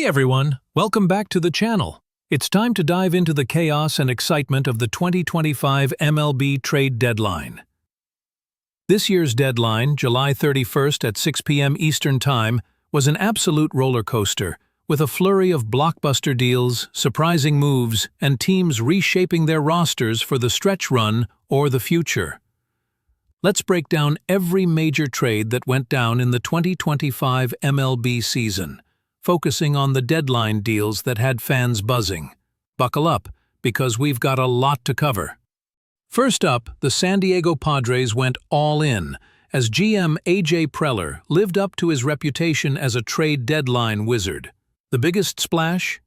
Hey everyone, welcome back to the channel. It's time to dive into the chaos and excitement of the 2025 MLB trade deadline. This year's deadline, July 31st at 6 p.m. Eastern Time, was an absolute roller coaster, with a flurry of blockbuster deals, surprising moves, and teams reshaping their rosters for the stretch run or the future. Let's break down every major trade that went down in the 2025 MLB season, focusing on the deadline deals that had fans buzzing. Buckle up, because we've got a lot to cover. First up, the San Diego Padres went all in, as GM A.J. Preller lived up to his reputation as a trade deadline wizard. The biggest splash?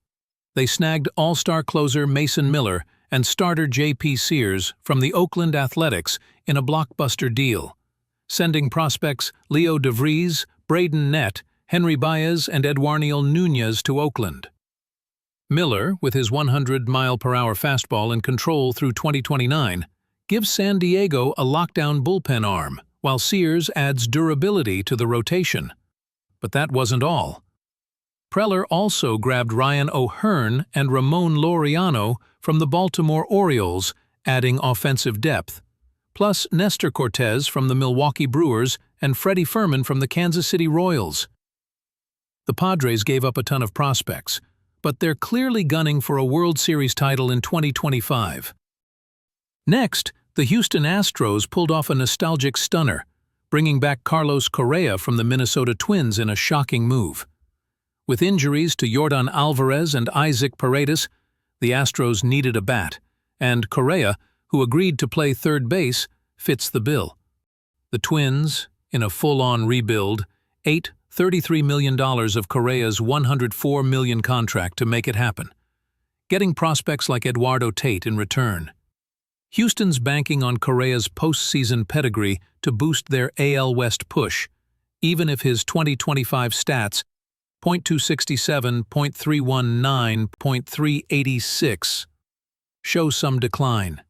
They snagged all-star closer Mason Miller and starter J.P. Sears from the Oakland Athletics in a blockbuster deal, sending prospects Leo DeVries, Braden Nett, Henry Baez, and Eduardo Nunez to Oakland. Miller, with his 100-mile-per-hour fastball in control through 2029, gives San Diego a lockdown bullpen arm, while Sears adds durability to the rotation. But that wasn't all. Preller also grabbed Ryan O'Hearn and Ramon Laureano from the Baltimore Orioles, adding offensive depth, plus Nestor Cortez from the Milwaukee Brewers and Freddie Fermin from the Kansas City Royals. The Padres gave up a ton of prospects, but they're clearly gunning for a World Series title in 2025. Next, the Houston Astros pulled off a nostalgic stunner, bringing back Carlos Correa from the Minnesota Twins in a shocking move. With injuries to Yordan Alvarez and Isaac Paredes, the Astros needed a bat, and Correa, who agreed to play third base, fits the bill. The Twins, in a full-on rebuild, ate $33 million of Correa's $104 million contract to make it happen, getting prospects like Eduardo Tate in return. Houston's banking on Correa's postseason pedigree to boost their AL West push, even if his 2025 stats .267, .319, .386 show some decline.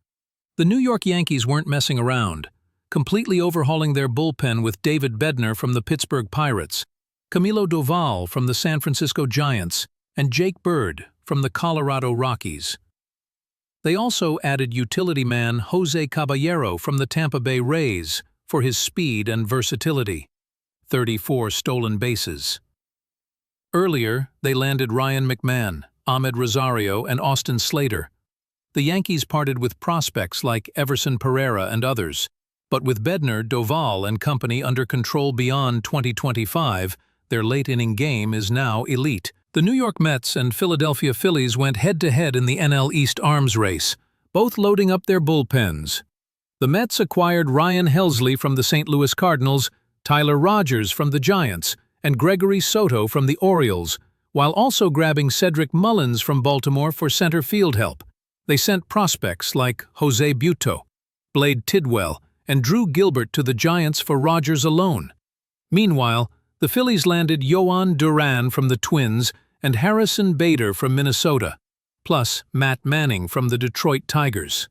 The New York Yankees weren't messing around, completely overhauling their bullpen with David Bednar from the Pittsburgh Pirates, Camilo Doval from the San Francisco Giants, and Jake Bird from the Colorado Rockies. They also added utility man Jose Caballero from the Tampa Bay Rays for his speed and versatility. 34 stolen bases. Earlier, they landed Ryan McMahon, Ahmed Rosario, and Austin Slater. The Yankees parted with prospects like Everson Pereira and others, but with Bednar, Doval, and company under control beyond 2025, their late-inning game is now elite. The New York Mets and Philadelphia Phillies went head-to-head in the NL East arms race, both loading up their bullpens. The Mets acquired Ryan Helsley from the St. Louis Cardinals, Tyler Rogers from the Giants, and Gregory Soto from the Orioles, while also grabbing Cedric Mullins from Baltimore for center field help. They sent prospects like Jose Buto, Blade Tidwell, and Drew Gilbert to the Giants for Rogers alone. Meanwhile, the Phillies landed Yoan Duran from the Twins and Harrison Bader from Minnesota, plus Matt Manning from the Detroit Tigers.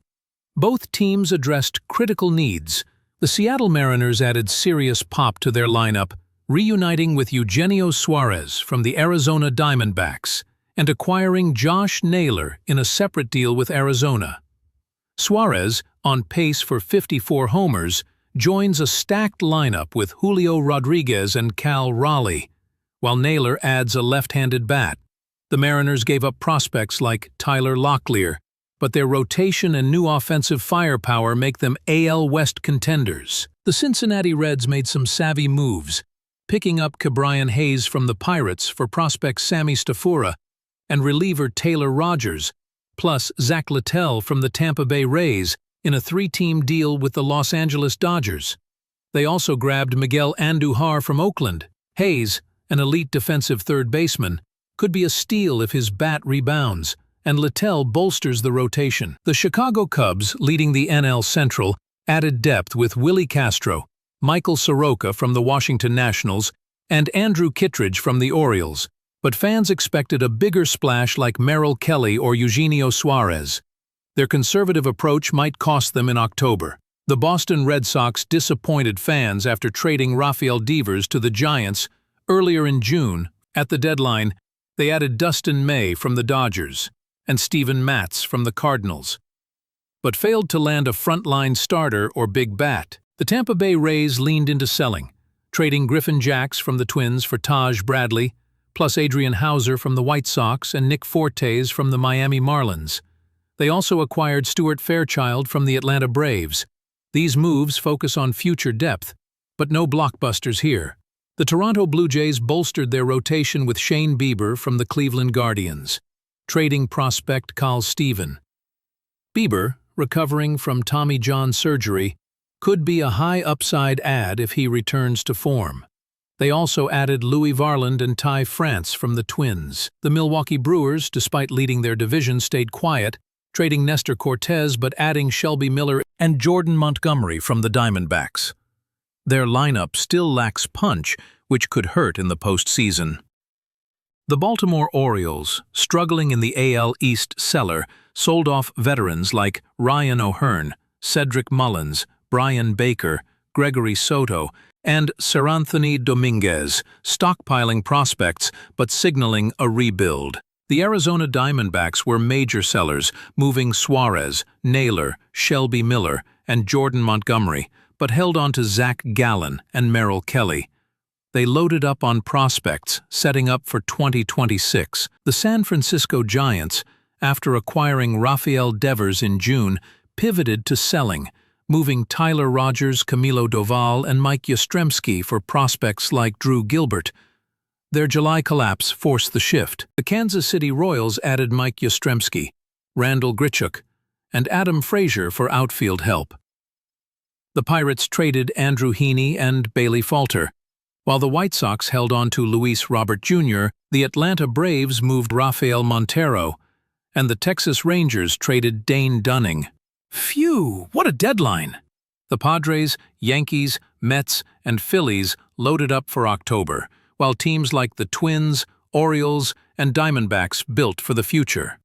Both teams addressed critical needs. The Seattle Mariners added serious pop to their lineup, reuniting with Eugenio Suarez from the Arizona Diamondbacks and acquiring Josh Naylor in a separate deal with Arizona. Suarez, on pace for 54 homers, joins a stacked lineup with Julio Rodriguez and Cal Raleigh, while Naylor adds a left-handed bat. The Mariners gave up prospects like Tyler Locklear, but their rotation and new offensive firepower make them AL West contenders. The Cincinnati Reds made some savvy moves, picking up Ke'Bryan Hayes from the Pirates for prospect Sammy Stafura and reliever Taylor Rogers, plus Zach Littell from the Tampa Bay Rays in a three-team deal with the Los Angeles Dodgers. They also grabbed Miguel Andujar from Oakland. Hayes, an elite defensive third baseman, could be a steal if his bat rebounds, and Littell bolsters the rotation. The Chicago Cubs, leading the NL Central, added depth with Willie Castro, Michael Soroka from the Washington Nationals, and Andrew Kittredge from the Orioles, but fans expected a bigger splash like Merrill Kelly or Eugenio Suarez. Their conservative approach might cost them in October. The Boston Red Sox disappointed fans after trading Rafael Devers to the Giants earlier in June. At the deadline, They added Dustin May from the Dodgers and Steven Matz from the Cardinals, but failed to land a frontline starter or big bat. The Tampa Bay Rays leaned into selling, trading Griffin Jax from the Twins for Taj Bradley, plus Adrian Hauser from the White Sox and Nick Fortes from the Miami Marlins. They also acquired Stuart Fairchild from the Atlanta Braves. These moves focus on future depth, but no blockbusters here. The Toronto Blue Jays bolstered their rotation with Shane Bieber from the Cleveland Guardians, trading prospect Carl Steven. Bieber, recovering from Tommy John surgery, could be a high-upside add if he returns to form. They also added Louis Varland and Ty France from the Twins. The Milwaukee Brewers, despite leading their division, stayed quiet, trading Nestor Cortez but adding Shelby Miller and Jordan Montgomery from the Diamondbacks. Their lineup still lacks punch, which could hurt in the postseason. The Baltimore Orioles, struggling in the AL East cellar, sold off veterans like Ryan O'Hearn, Cedric Mullins, Brian Baker, Gregory Soto, and Seranthony Dominguez, stockpiling prospects but signaling a rebuild. The Arizona Diamondbacks were major sellers, moving Suarez, Naylor, Shelby Miller, and Jordan Montgomery, but held on to Zach Gallen and Merrill Kelly. They loaded up on prospects, setting up for 2026. The San Francisco Giants, after acquiring Rafael Devers in June, pivoted to selling, moving Tyler Rogers, Camilo Doval, and Mike Yastrzemski for prospects like Drew Gilbert. Their July collapse forced the shift. The Kansas City Royals added Mike Yastrzemski, Randall Grichuk, and Adam Frazier for outfield help. The Pirates traded Andrew Heaney and Bailey Falter. While the White Sox held on to Luis Robert Jr., the Atlanta Braves moved Rafael Montero, and the Texas Rangers traded Dane Dunning. Phew, what a deadline! The Padres, Yankees, Mets, and Phillies loaded up for October, while teams like the Twins, Orioles, and Diamondbacks built for the future.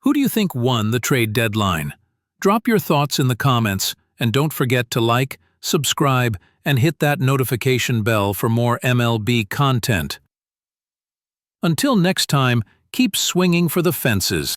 Who do you think won the trade deadline? Drop your thoughts in the comments, and don't forget to like, subscribe, and hit that notification bell for more MLB content. Until next time, keep swinging for the fences.